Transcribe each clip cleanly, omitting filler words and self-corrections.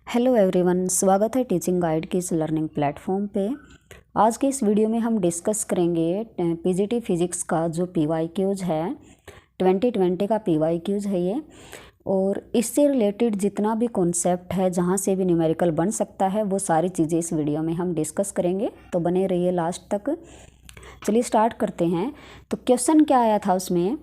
Hello everyone, स्वागत है teaching guide की इस लर्निंग प्लेटफॉर्म पे। आज के इस वीडियो में हम डिस्कस करेंगे पीजीटी फिजिक्स का जो पीवाईक्यूज है, 2020 का पीवाईक्यूज है ये। और इससे रिलेटेड जितना भी कॉन्सेप्ट है, जहाँ से भी न्यूमेरिकल बन सकता है, वो सारी चीज़ें इस वीडियो में हम डिस्कस करेंगे, तो बने रहिए लास्ट तक। चलिए स्टार्ट करते हैं। तो क्वेश्चन क्या आया था उसमें,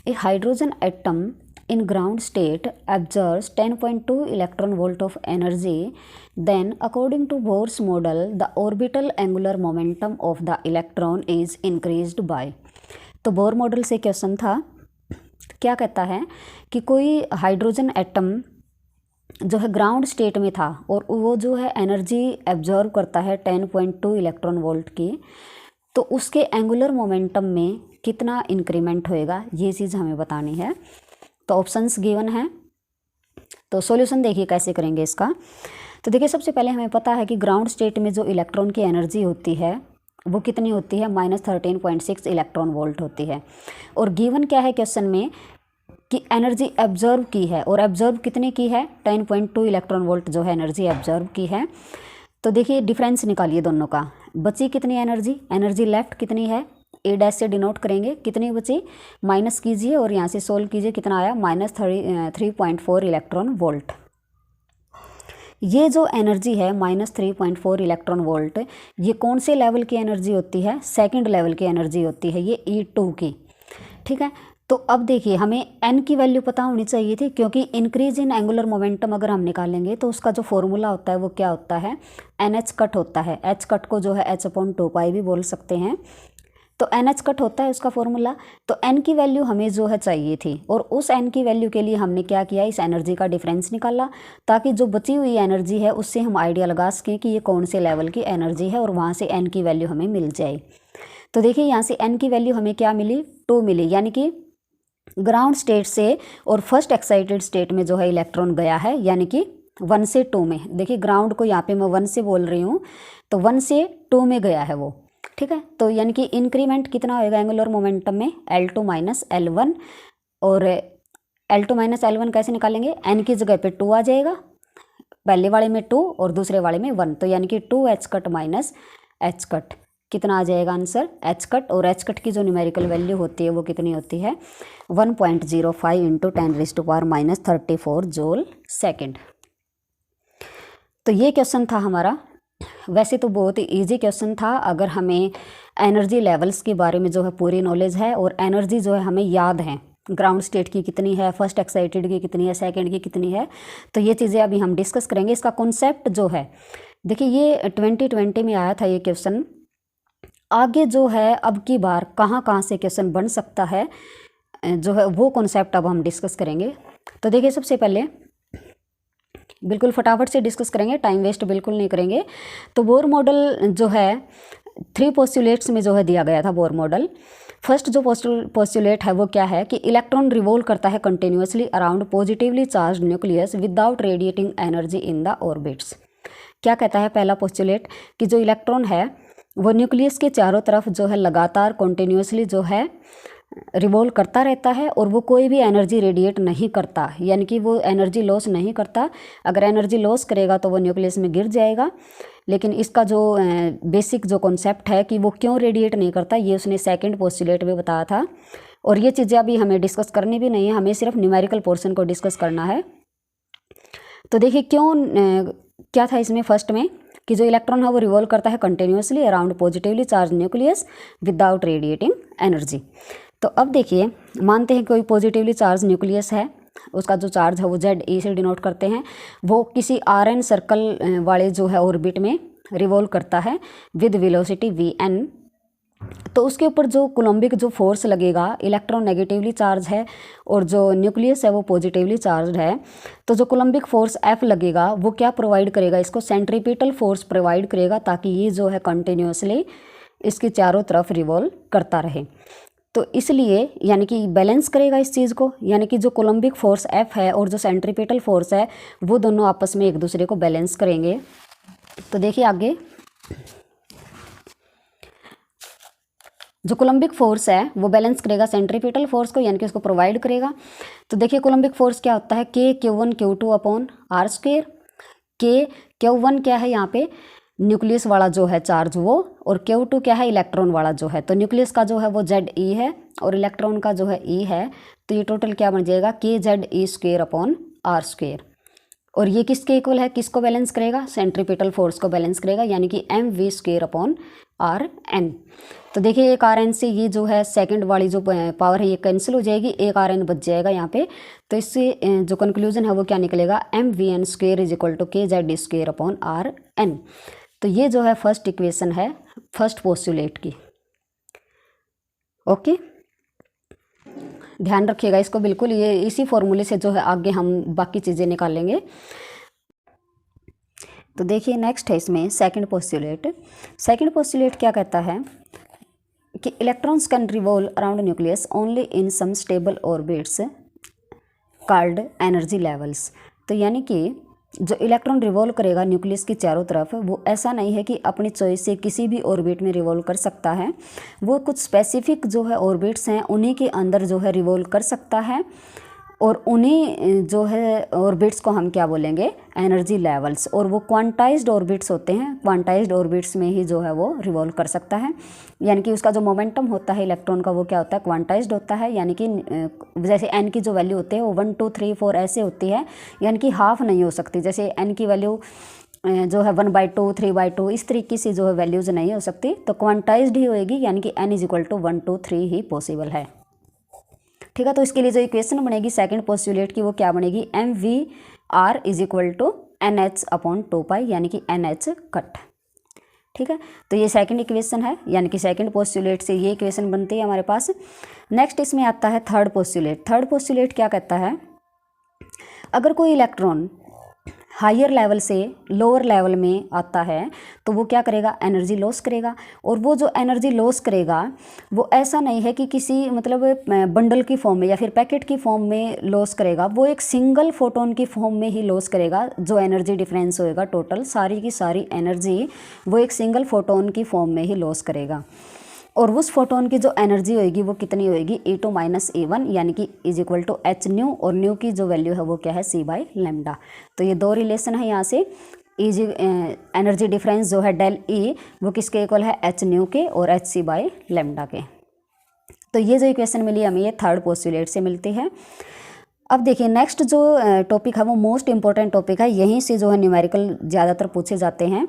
a hydrogen atom in ground state absorbs 10.2 electron volt of energy, then according to Bohr's model the orbital angular momentum of the electron is increased by। तो बोर मॉडल से क्वेश्चन था, क्या कहता है कि कोई हाइड्रोजन एटम जो है ग्राउंड स्टेट में था और वो जो है एनर्जी एब्जॉर्व करता है 10.2 इलेक्ट्रॉन वोल्ट की, तो उसके एंगुलर मोमेंटम में कितना इंक्रीमेंट होएगा, ये चीज़ हमें बतानी है। तो ऑप्शंस गिवन है, तो सॉल्यूशन देखिए कैसे करेंगे इसका। तो देखिए सबसे पहले हमें पता है कि ग्राउंड स्टेट में जो इलेक्ट्रॉन की एनर्जी होती है वो कितनी होती है, -13.6 इलेक्ट्रॉन वोल्ट होती है। और गिवन क्या है क्वेश्चन में कि एनर्जी एब्जॉर्व की है, और एब्जॉर्व कितने की है, 10.2 इलेक्ट्रॉन वोल्ट जो है एनर्जी एब्जॉर्व की है। तो देखिए डिफरेंस निकालिए दोनों का, बची कितनी एनर्जी लेफ्ट कितनी है, ए डैश से डिनोट करेंगे, कितनी बची माइनस कीजिए और यहाँ से सोल्व कीजिए, कितना आया -3.4 इलेक्ट्रॉन वोल्ट। ये जो एनर्जी है -3.4 इलेक्ट्रॉन वोल्ट, ये कौन से लेवल की एनर्जी होती है, सेकंड लेवल की एनर्जी होती है ये E2 की, ठीक है। तो अब देखिए हमें n की वैल्यू पता होनी चाहिए थी, क्योंकि इंक्रीज इन एंगुलर मोमेंटम अगर हम निकालेंगे तो उसका जो फॉर्मूला होता है वो क्या होता है, NH कट होता है। H कट को जो है h/2π भी बोल सकते हैं, तो NH कट होता है उसका फॉर्मूला। तो n की वैल्यू हमें जो है चाहिए थी, और उस n की वैल्यू के लिए हमने क्या किया, इस एनर्जी का डिफरेंस निकाला, ताकि जो बची हुई एनर्जी है उससे हम आइडिया लगा सकें कि ये कौन से लेवल की एनर्जी है, और वहाँ से n की वैल्यू हमें मिल जाए। तो देखिए यहाँ से n की वैल्यू हमें क्या मिली, 2 मिली, यानी कि ग्राउंड स्टेट से और फर्स्ट एक्साइटेड स्टेट में जो है इलेक्ट्रॉन गया है, यानी कि 1 से 2 में। देखिए ग्राउंड को यहाँ पे मैं 1 से बोल रही हूँ, तो 1 से 2 में गया है वो, ठीक है। तो यानी कि इंक्रीमेंट कितना होएगा एंगुलर मोमेंटम में, L2 - L1। और L2 - L1 कैसे निकालेंगे, n की जगह पे 2 आ जाएगा, पहले वाले में 2 और दूसरे वाले में 1, तो यानी कि 2h cut minus h cut, कितना आ जाएगा आंसर, h कट। और h कट की जो न्यूमेरिकल वैल्यू होती है वो कितनी होती है, 1.05 × 10⁻34 जूल सेकेंड। तो ये क्वेश्चन था हमारा। वैसे तो बहुत ही ईजी क्वेश्चन था, अगर हमें एनर्जी लेवल्स के बारे में जो है पूरी नॉलेज है, और एनर्जी जो है हमें याद है, ग्राउंड स्टेट की कितनी है, फर्स्ट एक्साइटेड की कितनी है, सेकंड की कितनी है, तो ये चीज़ें अभी हम डिस्कस करेंगे। इसका कॉन्सेप्ट जो है, देखिए ये 2020 में आया था ये क्वेश्चन। आगे जो है अब की बार कहाँ कहाँ से क्वेश्चन बन सकता है जो है, वो कॉन्सेप्ट अब हम डिस्कस करेंगे। तो देखिए सबसे पहले बिल्कुल फटाफट से डिस्कस करेंगे, टाइम वेस्ट बिल्कुल नहीं करेंगे। तो बोर मॉडल जो है 3 पोस्टुलेट्स में जो है दिया गया था बोर मॉडल। फर्स्ट जो पोस्टुलेट है वो क्या है कि इलेक्ट्रॉन रिवॉल्व करता है continuously around positively charge nucleus without radiating energy in the orbits. क्या कहता है पहला पोस्टुलेट, कि जो इलेक्ट्रॉन है वो न्यूक्लियस के चारों तरफ जो है लगातार कंटिन्यूअसली जो है रिवॉल्व करता रहता है, और वो कोई भी एनर्जी रेडिएट नहीं करता, यानी कि वो एनर्जी लॉस नहीं करता। अगर एनर्जी लॉस करेगा तो वो न्यूक्लियस में गिर जाएगा। लेकिन इसका जो बेसिक जो कॉन्सेप्ट है कि वो क्यों रेडिएट नहीं करता, ये उसने सेकंड पोस्टुलेट में बताया था। और ये चीज़ें अभी हमें डिस्कस करनी भी नहीं है, हमें सिर्फ न्यूमेरिकल पोर्शन को डिस्कस करना है। तो देखिए क्यों क्या था इसमें फर्स्ट में, कि जो इलेक्ट्रॉन है वो रिवॉल्व करता है continuously around positively charge nucleus without radiating energy. तो अब देखिए मानते हैं कोई पॉजिटिवली चार्ज न्यूक्लियस है, उसका जो चार्ज है वो ZE से डिनोट करते हैं, वो किसी RN सर्कल वाले जो है ऑर्बिट में रिवॉल्व करता है विद वेलोसिटी VN। तो उसके ऊपर जो कोलम्बिक जो फोर्स लगेगा, इलेक्ट्रॉन नेगेटिवली चार्ज है और जो न्यूक्लियस है वो पॉजिटिवली चार्ज है, तो जो कोलम्बिक फोर्स F लगेगा वो क्या प्रोवाइड करेगा, इसको सेंट्रीपिटल फोर्स प्रोवाइड करेगा, ताकि ये जो है कंटिन्यूअसली इसके चारों तरफ रिवॉल्व करता रहे। तो इसलिए यानी कि बैलेंस करेगा इस चीज़ को, यानी कि जो कोलम्बिक फोर्स F है और जो सेंट्रीपिटल फोर्स है वो दोनों आपस में एक दूसरे को बैलेंस करेंगे। तो देखिए आगे जो कोलम्बिक फोर्स है वो बैलेंस करेगा सेंट्रीपिटल फोर्स को, यानी कि उसको प्रोवाइड करेगा। तो देखिए कोलम्बिक फोर्स क्या होता है, K Q1 Q2 upon R²। Q1 क्या है यहाँ पे, न्यूक्लियस वाला जो है चार्ज वो, और Q2 क्या है, इलेक्ट्रॉन वाला जो है। तो न्यूक्लियस का जो है वो ZE है और इलेक्ट्रॉन का जो है E है। तो ये टोटल क्या बन जाएगा, KZE² r²। और ये किसके इक्वल है, किसको बैलेंस करेगा, सेंट्रीपिटल फोर्स को बैलेंस करेगा, यानी कि mv²/rn। तो देखिए एक Rn से ये जो है सेकंड वाली जो पावर है ये कैंसिल हो जाएगी, एक Rn बच जाएगा यहाँ पे। तो इससे जो कंक्लूजन है वो क्या निकलेगा, mvn² = kZe²/rn। तो ये जो है फर्स्ट इक्वेशन है फर्स्ट पोस्टुलेट की। ओके, ध्यान रखिएगा इसको बिल्कुल, ये इसी फॉर्मूले से जो है आगे हम बाकी चीज़ें निकालेंगे। तो देखिए नेक्स्ट है इसमें सेकंड पोस्टुलेट। सेकंड पोस्टुलेट क्या कहता है कि electrons can revolve around nucleus only in some stable orbits called energy levels. तो यानी कि जो इलेक्ट्रॉन रिवॉल्व करेगा न्यूक्लियस की चारों तरफ, वो ऐसा नहीं है कि अपनी चॉइस से किसी भी ऑर्बिट में रिवॉल्व कर सकता है, वो कुछ स्पेसिफिक जो है ऑर्बिट्स हैं उन्हीं के अंदर जो है रिवॉल्व कर सकता है। और उन्हीं जो है ऑर्बिट्स को हम क्या बोलेंगे, एनर्जी लेवल्स। और वो क्वांटाइज्ड ऑर्बिट्स होते हैं, क्वांटाइज्ड ऑर्बिट्स में ही जो है वो रिवॉल्व कर सकता है। यानी कि उसका जो मोमेंटम होता है इलेक्ट्रॉन का वो क्या होता है, क्वांटाइज्ड होता है। यानी कि जैसे n की जो वैल्यू होती है वो 1 2 3 4 ऐसे होती है, यानी कि हाफ नहीं हो सकती। जैसे n की वैल्यू जो है 1/2 3/2 इस तरीके से जो है वैल्यूज नहीं हो सकती, तो क्वांटाइज्ड ही होएगी, यानी कि n = 1 2 3 ही पॉसिबल है। ठीक है, तो इसके लिए जो इक्वेशन बनेगी सेकंड पोस्टुलेट की वो क्या बनेगी, mvr = nh/2π, यानी कि nh कट। ठीक है, तो ये सेकंड इक्वेशन है, यानी कि सेकंड पोस्टुलेट से ये इक्वेशन बनती है हमारे पास। नेक्स्ट इसमें आता है थर्ड पोस्टुलेट। थर्ड पोस्टुलेट क्या कहता है, अगर कोई इलेक्ट्रॉन हायर लेवल से लोअर लेवल में आता है तो वो क्या करेगा, एनर्जी लॉस करेगा। और वो जो एनर्जी लॉस करेगा वो ऐसा नहीं है कि किसी मतलब बंडल की फॉर्म में या फिर पैकेट की फॉर्म में लॉस करेगा, वो एक सिंगल फोटोन की फॉर्म में ही लॉस करेगा। जो एनर्जी डिफरेंस होएगा टोटल सारी की सारी एनर्जी वो एक सिंगल फोटोन की फॉर्म में ही लॉस करेगा। और उस फोटोन की जो एनर्जी होएगी वो कितनी होएगी, E2 - E1, यानी कि = h न्यू, और न्यू की जो वैल्यू है वो क्या है, c/λ। तो ये दो रिलेशन है यहाँ से। एनर्जी डिफरेंस जो है डेल E वो किसके इक्वल है, h न्यू के और hc/λ के। तो ये जो इक्वेशन मिली हमें ये थर्ड पोस्टुलेट से मिलती है। अब देखिए नेक्स्ट जो टॉपिक है वो मोस्ट इंपॉर्टेंट टॉपिक है, यहीं से जो है न्यूमेरिकल ज़्यादातर पूछे जाते हैं।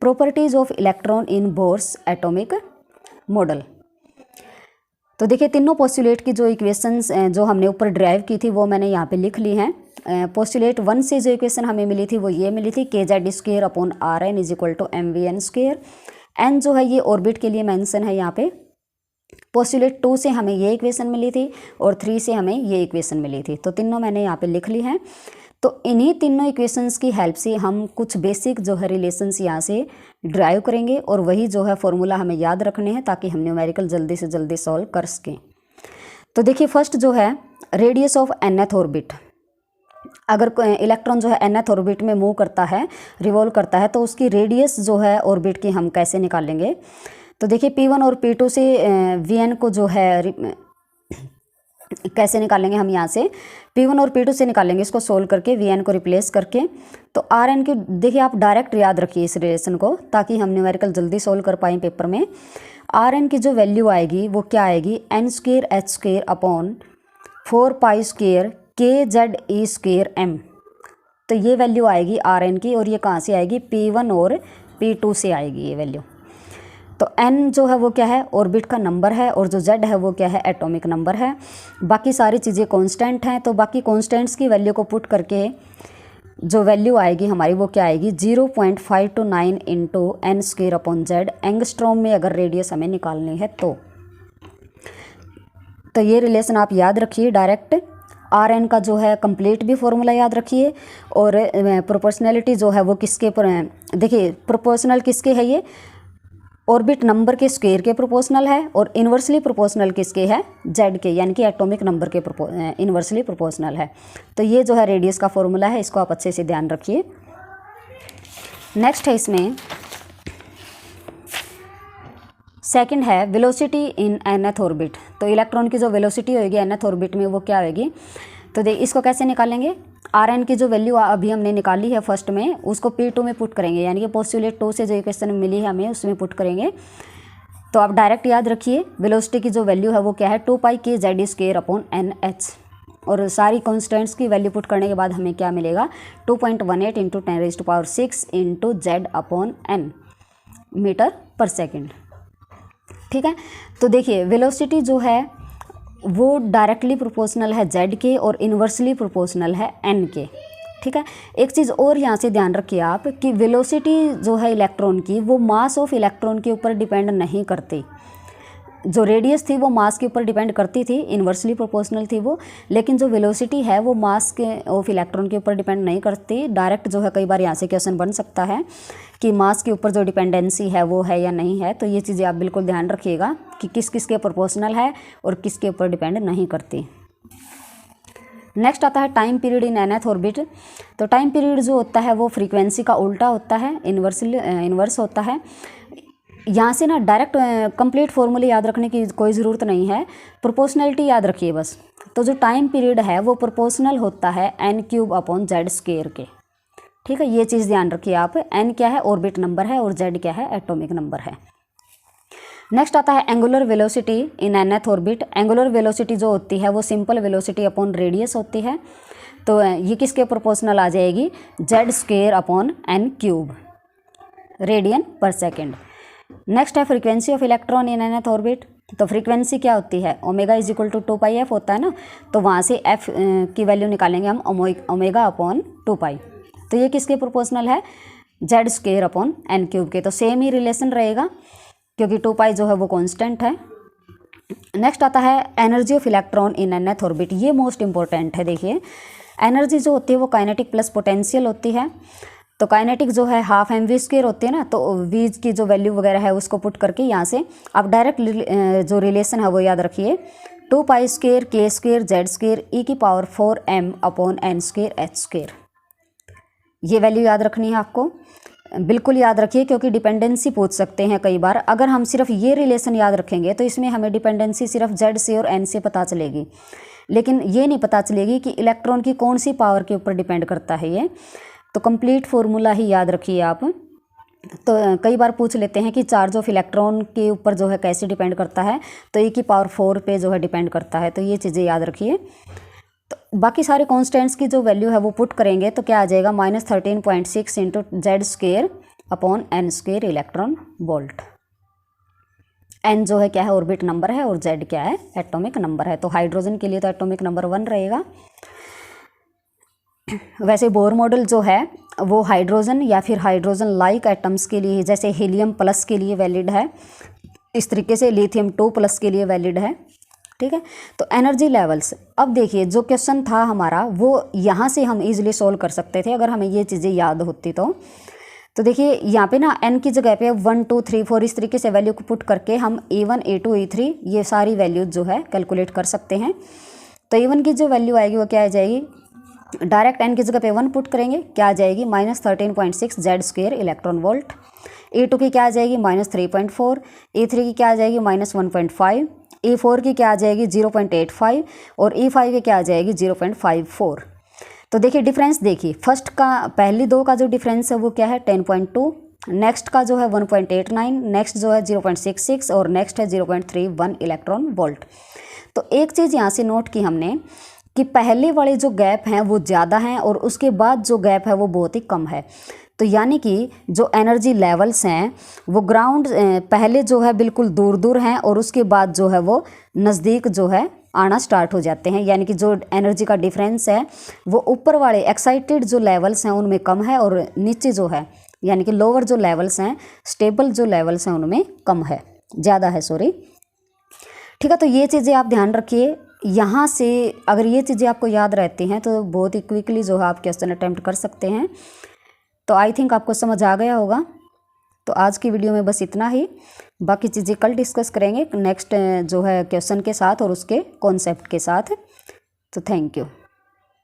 Properties of electron in Bohr's atomic model. तो देखिए तीनों पोस्टुलेट की जो इक्वेशंस जो हमने ऊपर ड्राइव की थी वो मैंने यहाँ पे लिख ली हैं। पोस्टुलेट 1 से जो इक्वेशन हमें मिली थी वो ये मिली थी, kZ²/rn = mvn²। n जो है ये ऑर्बिट के लिए मेंशन है यहाँ पे। पोस्टुलेट 2 से हमें ये इक्वेशन मिली थी और 3 से हमें ये इक्वेशन मिली थी, तो तीनों मैंने यहाँ पे लिख ली हैं। तो इन्हीं तीनों इक्वेशंस की हेल्प से हम कुछ बेसिक जो है रिलेशंस यहाँ से ड्राइव करेंगे और वही जो है फॉर्मूला हमें याद रखने हैं ताकि हम न्यूमेरिकल जल्दी से जल्दी सॉल्व कर सकें। तो देखिए फर्स्ट जो है रेडियस ऑफ nth ऑर्बिट। अगर इलेक्ट्रॉन जो है nth ऑर्बिट में मूव करता है, रिवॉल्व करता है, तो उसकी रेडियस जो है ऑर्बिट की हम कैसे निकालेंगे। तो देखिए P1 और P2 से Vn को जो है कैसे निकालेंगे हम, यहाँ से P1 और P2 से निकालेंगे इसको सोल्व करके, Vn को रिप्लेस करके। तो Rn की देखिए आप डायरेक्ट याद रखिए इस रिलेशन को ताकि हम न्यूमेरिकल जल्दी सोल्व कर पाएँ पेपर में। Rn की जो वैल्यू आएगी वो क्या आएगी, n²h²/4π² kZe²m। तो ये वैल्यू आएगी Rn की, और ये कहाँ से आएगी, P1 और P2 से आएगी ये वैल्यू। तो n जो है वो क्या है, ऑर्बिट का नंबर है, और जो z है वो क्या है, एटॉमिक नंबर है। बाकी सारी चीज़ें कांस्टेंट हैं, तो बाकी कांस्टेंट्स की वैल्यू को पुट करके जो वैल्यू आएगी हमारी वो क्या आएगी, 0.529 × n²/z एंगस्ट्रॉम में अगर रेडियस हमें निकालनी है तो ये रिलेशन आप याद रखिए डायरेक्ट। Rn का जो है कंप्लीट भी फॉर्मूला याद रखिए, और प्रोपोर्शनैलिटी जो है वो किसके पर, देखिए प्रोपोर्शनल किसके है, ये ऑर्बिट नंबर के स्क्वायर के प्रोपोर्शनल है, और इन्वर्सली प्रोपोर्शनल किसके है, z के, यानी कि एटॉमिक नंबर के इन्वर्सली प्रोपोर्शनल है। तो ये जो है रेडियस का फॉर्मूला है, इसको आप अच्छे से ध्यान रखिए। नेक्स्ट है इसमें सेकंड है वेलोसिटी इन nth ऑर्बिट। तो इलेक्ट्रॉन की जो वेलोसिटी होगी nth ऑर्बिट में वो क्या होगी, तो देख इसको कैसे निकालेंगे, आर एन की जो वैल्यू अभी हमने निकाली है फर्स्ट में, उसको P2 में पुट करेंगे, यानी कि पोस्टुलेट 2 से जो इक्वेशन मिली है हमें उसमें पुट करेंगे। तो आप डायरेक्ट याद रखिए वेलोसिटी की जो वैल्यू है वो क्या है, 2π/z² और सारी कॉन्स्टेंट्स की वैल्यू पुट करने के बाद हमें क्या मिलेगा, 2.18 × 10⁶ इंटू Z/n मीटर पर सेकेंड। ठीक है, तो देखिए वेलोसिटी जो है वो डायरेक्टली प्रोपोर्शनल है z के और इन्वर्सली प्रोपोर्शनल है n के। ठीक है, एक चीज़ और यहाँ से ध्यान रखिए आप कि वेलोसिटी जो है इलेक्ट्रॉन की वो मास ऑफ इलेक्ट्रॉन के ऊपर डिपेंड नहीं करती। जो रेडियस थी वो मास के ऊपर डिपेंड करती थी, इन्वर्सली प्रोपोर्शनल थी वो, लेकिन जो वेलोसिटी है वो मास के ऑफ इलेक्ट्रॉन के ऊपर डिपेंड नहीं करती। डायरेक्ट जो है कई बार यहाँ से क्वेश्चन बन सकता है कि मास के ऊपर जो डिपेंडेंसी है वो है या नहीं है, तो ये चीज़ें आप बिल्कुल ध्यान रखिएगा कि किस किस के प्रोपोर्शनल है और किसके ऊपर डिपेंड नहीं करती। नेक्स्ट आता है time period in nth orbit. तो टाइम पीरियड जो होता है वो फ्रीक्वेंसी का उल्टा होता है, इन्वर्स होता है। यहाँ से ना डायरेक्ट कंप्लीट फॉर्मूले याद रखने की कोई ज़रूरत नहीं है, प्रोपोर्शनलिटी याद रखिए बस। तो जो टाइम पीरियड है वो प्रोपोर्शनल होता है n³/z² के। ठीक है, ये चीज़ ध्यान रखिए आप। n क्या है, ऑर्बिट नंबर है, और z क्या है, एटॉमिक नंबर है। नेक्स्ट आता है एंगुलर वेलोसिटी इन nth ऑर्बिट। एंगुलर वेलोसिटी जो होती है वो सिंपल वेलोसिटी अपॉन रेडियस होती है। तो ये किसके प्रोपोर्शनल आ जाएगी, Z²/n³ रेडियन पर सेकेंड। नेक्स्ट है frequency of electron in nth orbit. तो फ्रीक्वेंसी क्या होती है, ओमेगा = 2πf होता है ना, तो वहाँ से f की वैल्यू निकालेंगे हम ओमेगा/2π। तो ये किसके प्रोपोर्शनल है, Z²/n³ के। तो सेम ही रिलेशन रहेगा क्योंकि 2π जो है वो कांस्टेंट है। नेक्स्ट आता है energy of electron in nth orbit. ये मोस्ट इंपॉर्टेंट है। देखिए एनर्जी जो होती है वो काइनेटिक प्लस पोटेंशियल होती है। तो काइनेटिक जो है ½ mv² होती है ना, तो v की जो वैल्यू वगैरह है उसको पुट करके यहाँ से आप डायरेक्ट जो रिलेशन है वो याद रखिए, 2π² k² z² e⁴m/n²h²। ये वैल्यू याद रखनी है आपको, बिल्कुल याद रखिए, क्योंकि डिपेंडेंसी पूछ सकते हैं कई बार। अगर हम सिर्फ ये रिलेशन याद रखेंगे तो इसमें हमें डिपेंडेंसी सिर्फ z से और n से पता चलेगी, लेकिन ये नहीं पता चलेगी कि इलेक्ट्रॉन की कौन सी पावर के ऊपर डिपेंड करता है ये। तो कंप्लीट फॉर्मूला ही याद रखिए आप। तो कई बार पूछ लेते हैं कि चार्ज ऑफ इलेक्ट्रॉन के ऊपर जो है कैसे डिपेंड करता है, तो e⁴ पे जो है डिपेंड करता है। तो ये चीज़ें याद रखिए। तो बाकी सारे कॉन्स्टेंट्स की जो वैल्यू है वो पुट करेंगे तो क्या आ जाएगा, -13.6 × Z²/n² इलेक्ट्रॉन वोल्ट। n जो है क्या है, ऑर्बिट नंबर है, और z क्या है, एटॉमिक नंबर है। तो हाइड्रोजन के लिए तो एटॉमिक नंबर 1 रहेगा। वैसे बोर मॉडल जो है वो हाइड्रोजन या फिर हाइड्रोजन लाइक एटम्स के लिए, जैसे हीलियम प्लस के लिए वैलिड है, इस तरीके से लिथियम 2+ के लिए वैलिड है। ठीक है, तो एनर्जी लेवल्स। अब देखिए जो क्वेश्चन था हमारा वो यहाँ से हम इजीली सोल्व कर सकते थे अगर हमें ये चीज़ें याद होती तो देखिए यहाँ पे ना n की जगह पे 1 2 3 4 इस तरीके से वैल्यू को पुट करके हम E1 E2 E3 ये सारी वैल्यूज जो है कैलकुलेट कर सकते हैं। तो E1 की जो वैल्यू आएगी वो क्या आ जाएगी, डायरेक्ट n की जगह पे 1 पुट करेंगे, क्या आ जाएगी, -13.6 Z² इलेक्ट्रॉन वोल्ट। E2 की क्या आ जाएगी, -3.4। E3 की क्या आ जाएगी, -1.5। E4 की क्या आ जाएगी, 0.85। और E5 की क्या आ जाएगी, 0.54। तो देखिए डिफरेंस देखिए, फर्स्ट का पहली दो का जो डिफरेंस है वो क्या है, 10.2। नेक्स्ट का जो है 1.89, नेक्स्ट जो है 0.66 और नेक्स्ट है 0.31 इलेक्ट्रॉन वोल्ट। तो एक चीज़ यहाँ से नोट की हमने कि पहले वाले जो गैप हैं वो ज़्यादा हैं और उसके बाद जो गैप है वो बहुत ही कम है। तो यानी कि जो एनर्जी लेवल्स हैं वो ग्राउंड पहले जो है बिल्कुल दूर दूर हैं और उसके बाद जो है वो नज़दीक जो है आना स्टार्ट हो जाते हैं। यानी कि जो एनर्जी का डिफरेंस है वो ऊपर वाले एक्साइटेड जो लेवल्स हैं उनमें कम है और नीचे जो है यानी कि लोअर जो लेवल्स हैं, स्टेबल जो लेवल्स हैं उनमें कम है, ज़्यादा है, सॉरी। ठीक है, तो ये चीज़ें आप ध्यान रखिए। यहाँ से अगर ये चीज़ें आपको याद रहती हैं तो बहुत ही क्विकली जो है आप क्वेश्चन अटैम्प्ट कर सकते हैं। तो आई थिंक आपको समझ आ गया होगा। तो आज की वीडियो में बस इतना ही, बाकी चीज़ें कल डिस्कस करेंगे नेक्स्ट जो है क्वेश्चन के साथ और उसके कॉन्सेप्ट के साथ। तो थैंक यू।